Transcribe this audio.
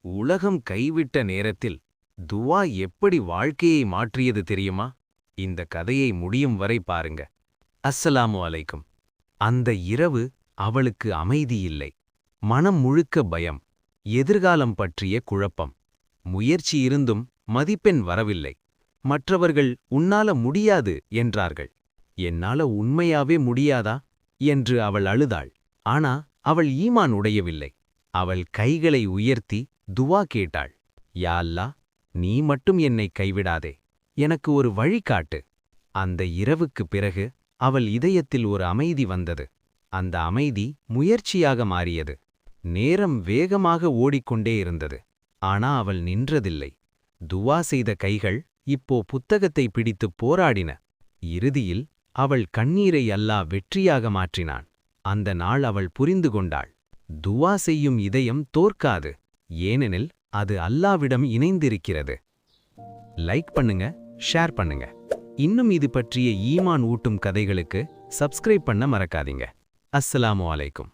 உலகம் கைவிட்ட நேரத்தில் துவா எப்படி வாழ்க்கையை மாற்றியது தெரியுமா? இந்த கதையை முடியும் வரை பாருங்க. அஸ்ஸலாமு அலைக்கும். அந்த இரவு அவளுக்கு அமைதியில்லை. மனம் முழுக்க பயம், எதிர்காலம் பற்றிய குழப்பம். முயற்சி இருந்தும் மதிப்பெண் வரவில்லை. மற்றவர்கள் உன்னால முடியாது என்றார்கள். என்னால உண்மையாவே முடியாதா என்று அவள் அழுதாள். ஆனா அவள் ஈமான் உடையவில்லை. அவள் கைகளை உயர்த்தி துவா கேட்டாள். யா அல்லாஹ், நீ மட்டும் என்னை கைவிடாதே, எனக்கு ஒரு வழிகாட்டு. அந்த இரவுக்குப் பிறகு அவள் இதயத்தில் ஒரு அமைதி வந்தது. அந்த அமைதி முயற்சியாக மாறியது. நேரம் வேகமாக ஓடிக்கொண்டே இருந்தது. ஆனா அவள் நின்றதில்லை. துவா செய்த கைகள் இப்போ புத்தகத்தை பிடித்துப் போராடின. இறுதியில் அவள் கண்ணீரை அல்லாஹ் வெற்றியாக மாற்றினான். அந்த நாள் அவள் புரிந்து கொண்டாள். துவா செய்யும் இதயம் தோற்காது, ஏனெனில் அது அல்லாவிடம் இணைந்திருக்கிறது. லைக் பண்ணுங்க, ஷேர் பண்ணுங்க. இன்னும் இது பற்றிய ஈமான் ஊட்டும் கதைகளுக்கு சப்ஸ்கிரைப் பண்ண மறக்காதீங்க. அஸ்ஸலாமு அலைக்கும்.